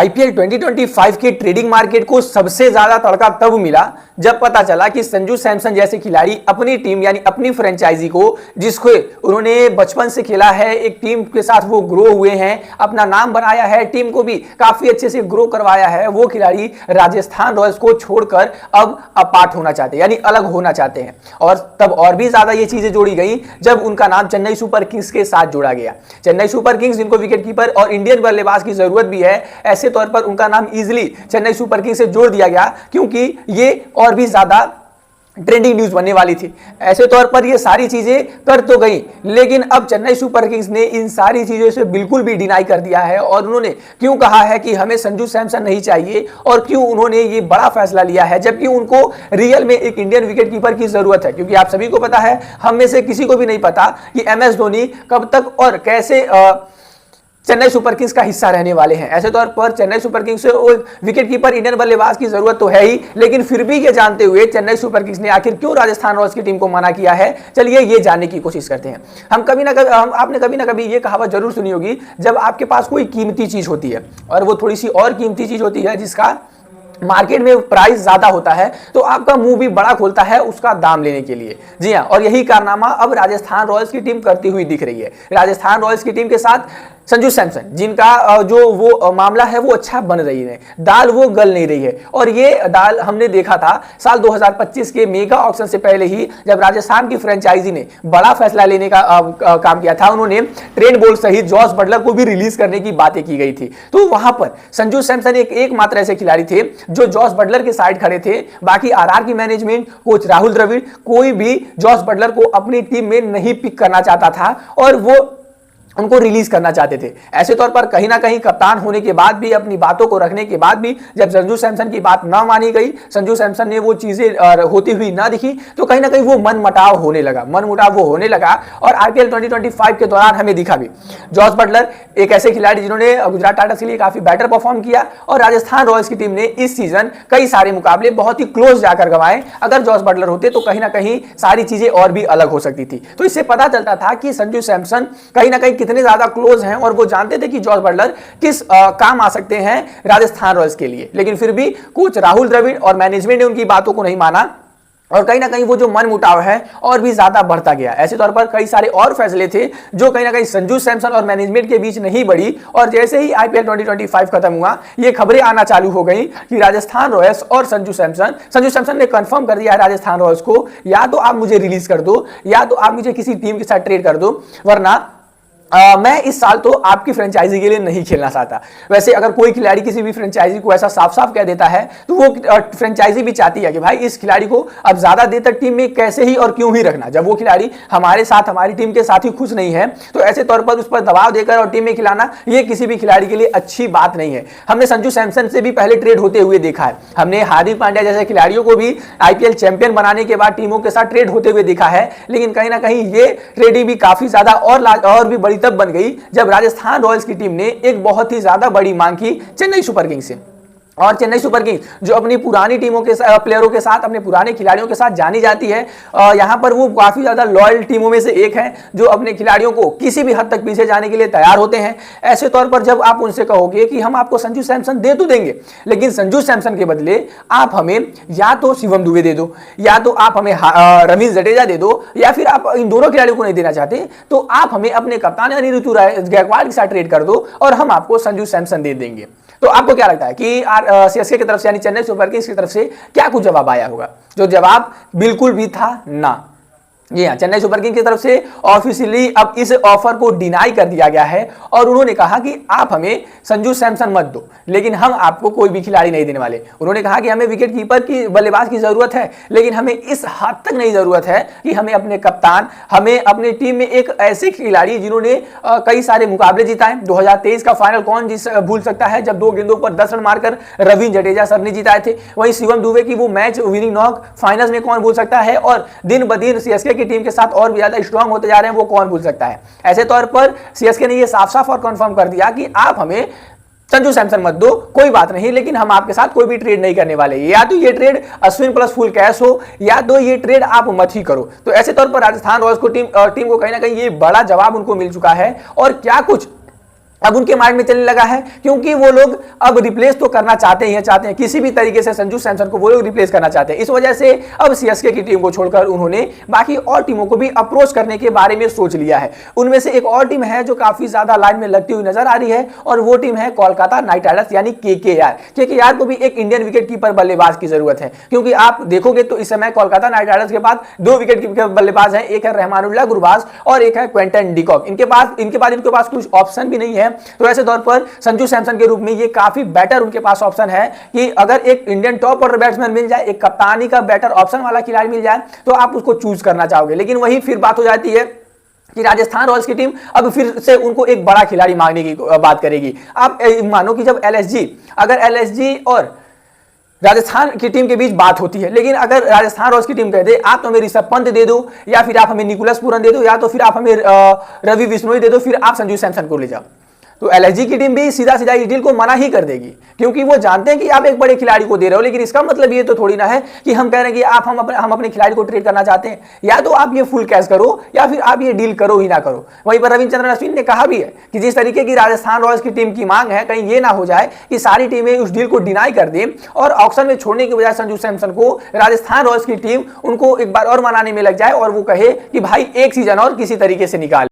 IPL 2025 के trading market को सबसे ज्यादा तड़का तब मिला जब पता चला कि संजू सैमसन जैसे खिलाड़ी अपनी टीम यानी अपनी फ्रेंचाइजी को, जिसको उन्होंने बचपन से खेला है, एक टीम के साथ वो ग्रो हुए हैं, अपना नाम बनाया है, टीम को भी काफी अच्छे से ग्रो करवाया है, वो खिलाड़ी राजस्थान रॉयल्स को छोड़कर अब अपार्ट होना चाहते हैं यानी अलग होना चाहते हैं। और तब और भी ज्यादा ये चीजें जोड़ी गई जब उनका नाम चेन्नई सुपर किंग्स के साथ जोड़ा गया। चेन्नई सुपर किंग्स जिनको विकेटकीपर और इंडियन बल्लेबाज की जरूरत भी है, ऐसे तौर पर उनका नाम इजीली चेन्नई सुपर किंग्स से जोड़ दिया गया क्योंकि ये और भी ज्यादा ट्रेंडिंग न्यूज बनने वाली थी। ऐसे तौर पर ये सारी चीजें कर तो गई, लेकिन अब चेन्नई सुपर किंग्स ने इन सारी चीजों से बिल्कुल भी डिनाई कर दिया है और उन्होंने क्यों कहा है कि हमें संजू सैमसन नहीं चाहिए और क्यों उन्होंने ये बड़ा फैसला लिया है जबकि उनको रियल में एक इंडियन विकेटकीपर की जरूरत है। क्योंकि आप सभी को पता है, हम में से किसी को भी नहीं पता कि एमएस धोनी कब तक और कैसे चेन्नई सुपर किंग्स का हिस्सा रहने वाले हैं। ऐसे तौर पर चेन्नई सुपर किंग्स से विकेटकीपर इंडियन बल्लेबाज की जरूरत तो है ही, लेकिन फिर भी ये जानते हुए चेन्नई सुपर किंग्स ने आखिर क्यों राजस्थान रॉयल्स की टीम को मना किया है, चलिए ये जानने की कोशिश करते हैं। आपने कभी ना कभी ये कहावत जरूर सुनी होगी, जब आपके पास कोई कीमती चीज होती है और वो थोड़ी सी और कीमती चीज होती है जिसका मार्केट में प्राइस ज्यादा होता है, तो आपका मुंह भी बड़ा खोलता है उसका दाम लेने के लिए। जी हाँ, और यही कारनामा अब राजस्थान रॉयल्स की टीम करती हुई दिख रही है। राजस्थान रॉयल्स की टीम के साथ संजू सैमसन, जिनका जो वो मामला है वो अच्छा बन रही है, दाल वो गल नहीं रही है। और ये दाल हमने देखा था साल 2025 के मेगा ऑक्शन से पहले ही, जब राजस्थान की फ्रेंचाइजी ने बड़ा फैसला लेने का काम किया था। उन्होंने ट्रेंट बोल्ट सहित जॉस बटलर को भी रिलीज करने की बातें की गई थी। तो वहां पर संजू सैमसन एकमात्र ऐसे खिलाड़ी थे जो जॉस बटलर के साइड खड़े थे। बाकी आरआर की मैनेजमेंट, कोच राहुल द्रविड़, कोई भी जॉस बटलर को अपनी टीम में नहीं पिक करना चाहता था और वो उनको रिलीज करना चाहते थे। ऐसे तौर पर कहीं ना कहीं कप्तान होने के बाद भी, अपनी बातों को रखने के बाद भी, जब संजू सैमसन की बात ना मानी गई, संजू सैमसन ने वो चीजें होती हुई ना दिखी, तो कहीं ना कहीं वो मनमुटाव होने लगा। और आईपीएल 2025 के दौरान हमें दिखा भी, जॉस बटलर एक ऐसे खिलाड़ी जिन्होंने गुजरात टाइटंस के लिए काफी बेटर परफॉर्म किया और राजस्थान रॉयल्स की टीम ने इस सीजन कई सारे मुकाबले बहुत ही क्लोज जाकर गंवाए। अगर जॉस बटलर होते तो कहीं ना कहीं सारी चीजें और भी अलग हो सकती थी। तो इससे पता चलता था कि संजू सैमसन कहीं ना कहीं कितने ज्यादा क्लोज हैं और वो जानते थे कि जॉस बटलर किस काम आ सकते हैं राजस्थान रॉयल्स के लिए। लेकिन फिर भी कोच राहुल द्रविड़ और मैनेजमेंट ने उनकी बातों को नहीं माना और कहीं ना कहीं वो जो मनमुटाव है और भी ज्यादा बढ़ता गया। ऐसे तौर पर कई सारे और फैसले थे जो कहीं ना कहीं संजू सैमसन और मैनेजमेंट के बीच नहीं बढ़ी। और जैसे ही आईपीएल 2025 खत्म हुआ, ये खबरें आना चालू हो गई कि राजस्थान रॉयल्स और संजू सैमसन ने कंफर्म कर दिया है राजस्थान रॉयल्स को, या तो आप मुझे रिलीज कर दो या तो आप मुझे किसी टीम के साथ ट्रेड कर दो, वरना मैं इस साल तो आपकी फ्रेंचाइजी के लिए नहीं खेलना चाहता। वैसे अगर कोई खिलाड़ी किसी भी फ्रेंचाइजी को ऐसा साफ साफ कह देता है तो वो फ्रेंचाइजी भी चाहती है कि भाई इस खिलाड़ी को अब ज्यादा देर तक टीम में कैसे ही और क्यों ही रखना, जब वो खिलाड़ी हमारे साथ, हमारी टीम के साथ ही खुश नहीं है। तो ऐसे तौर पर उस पर दबाव देकर और टीम में खिलाना, ये किसी भी खिलाड़ी के लिए अच्छी बात नहीं है। हमने संजू सैमसन से भी पहले ट्रेड होते हुए देखा है, हमने हार्दिक पांड्या जैसे खिलाड़ियों को भी आईपीएल चैंपियन बनाने के बाद टीमों के साथ ट्रेड होते हुए देखा है। लेकिन कहीं ना कहीं ये ट्रेडिंग भी काफी ज्यादा और भी बड़ी तब बन गई जब राजस्थान रॉयल्स की टीम ने एक बहुत ही ज्यादा बड़ी मांग की चेन्नई सुपर किंग्स से। और चेन्नई सुपर किंग्स जो अपनी पुरानी टीमों के प्लेयरों के साथ, अपने पुराने खिलाड़ियों के साथ जानी जाती है, यहां पर वो काफी ज्यादा लॉयल टीमों में से एक है जो अपने खिलाड़ियों को किसी भी हद तक पीछे जाने के लिए तैयार होते हैं। ऐसे तौर पर जब आप उनसे कहोगे कि हम आपको संजू सैमसन दे तो देंगे, लेकिन संजू सैमसन के बदले आप हमें या तो शिवम दुबे दे दो, या तो आप हमें रवींद्र जडेजा दे दो, या फिर आप इन दोनों खिलाड़ियों को नहीं देना चाहते तो आप हमें अपने कप्तान यानी ऋतुराज गायकवाड़ के साथ ट्रेड कर दो और हम आपको संजू सैमसन दे देंगे। तो आपको क्या लगता है कि सीएसके की तरफ से यानी चेन्नई सुपर किंग्स की तरफ से क्या कुछ जवाब आया होगा? जो जवाब बिल्कुल भी था ना। जी हाँ, चेन्नई सुपर किंग्स की तरफ से ऑफिशियली अब इस ऑफर को डिनाई कर दिया गया है और उन्होंने कहा कि आप हमें संजू सैमसन मत दो, लेकिन हम आपको कोई भी खिलाड़ी नहीं देने वाले। उन्होंने कहा कि हमें विकेट कीपर की, बल्लेबाज की जरूरत है, लेकिन हमें इस हद तक नहीं जरूरत है कि हमें अपने कप्तान, हमें अपनी टीम में एक ऐसे खिलाड़ी जिन्होंने कई सारे मुकाबले जिताए। 2023 का फाइनल कौन भूल सकता है जब 2 गेंदों पर 10 रन मारकर रवींद्र जडेजा सर ने जिताए थे। वहीं शिवम दुबे की वो मैच विनिंग नॉक फाइनल्स में कौन भूल सकता है, और दिन ब दिन सीएसके की टीम के साथ और भी ज्यादा स्ट्रांग होते जा रहे हैं, वो कौन भूल सकता है। ऐसे तौर पर सीएसके ने ये साफ साफ और कंफर्म कर दिया कि आप हमें संजू सैमसन मत दो, कोई बात नहीं, लेकिन हम आपके साथ कोई भी ट्रेड नहीं करने वाले। या तो ये trade Ashwin plus full cash हो, या तो ये ट्रेड आप मत ही करो। तो ऐसे तौर पर राजस्थान रॉयल्स को टीम को कहीं ना कहीं ये बड़ा जवाब उनको मिल चुका है। और क्या कुछ अब उनके माइंड में चलने लगा है, क्योंकि वो लोग अब रिप्लेस तो करना चाहते हैं किसी भी तरीके से संजू सैमसन को वो लोग रिप्लेस करना चाहते हैं। इस वजह से अब सीएसके की टीम को छोड़कर उन्होंने बाकी और टीमों को भी अप्रोच करने के बारे में सोच लिया है। उनमें से एक और टीम है जो काफी ज्यादा लाइन में लगती हुई नजर आ रही है और वो टीम है कोलकाता नाइट राइडर्स यानी केकेआर को भी एक इंडियन विकेट कीपर बल्लेबाज की जरूरत है, क्योंकि आप देखोगे तो इस समय कोलकाता नाइट राइडर्स के पास 2 विकेट कीपर बल्लेबाज हैं, एक है रहमानुल्लाह गुरबाज और एक है क्विंटन डिकॉक। इनके पास कुछ ऑप्शन भी नहीं है। तो ऐसे तौर पर संजू सैमसन के रूप में ये काफी बेटर उनके पास ऑप्शन है कि अगर एक इंडियन टॉप ऑर्डर बैट्समैन मिल जाए, एक कप्तानी का बेटर ऑप्शन वाला खिलाड़ी मिल जाए तो आप उसको चूज करना चाहोगे। लेकिन वही फिर बात हो जाती है कि राजस्थान रॉयल्स की टीम अब फिर से उनको एक बड़ा खिलाड़ी मांगने की बात करेगी। आप मानो कि जब एलएसजी और राजस्थान की टीम के बीच बात होती है, लेकिन अगर राजस्थान रॉयल्स की टीम कह दे आप तो हमें ऋषभ पंत दे दो या फिर आप हमें निकोलस पूरन दे दो या तो फिर आप हमें रवि बिश्नोई दे दो, फिर आप संजू सैमसन को ले जाओ, तो एलएसजी की टीम भी सीधा सीधा इस डील को मना ही कर देगी, क्योंकि वो जानते हैं कि आप एक बड़े खिलाड़ी को दे रहे हो। लेकिन इसका मतलब ये तो थोड़ी ना है कि हम कह रहे हैं कि हम अपने खिलाड़ी को ट्रेड करना चाहते हैं, या तो आप ये फुल कैश करो या फिर आप ये डील करो ही ना करो। वहीं पर रविचंद्रन अश्विन ने कहा भी है कि जिस तरीके की राजस्थान रॉयल्स की टीम की मांग है, कहीं ये ना हो जाए कि सारी टीमें उस डील को डिनाई कर दें और ऑक्शन में छोड़ने की बजाय संजू सैमसन को राजस्थान रॉयल्स की टीम उनको एक बार और मनाने में लग जाए और वो कहे कि भाई एक सीजन और किसी तरीके से निकाल।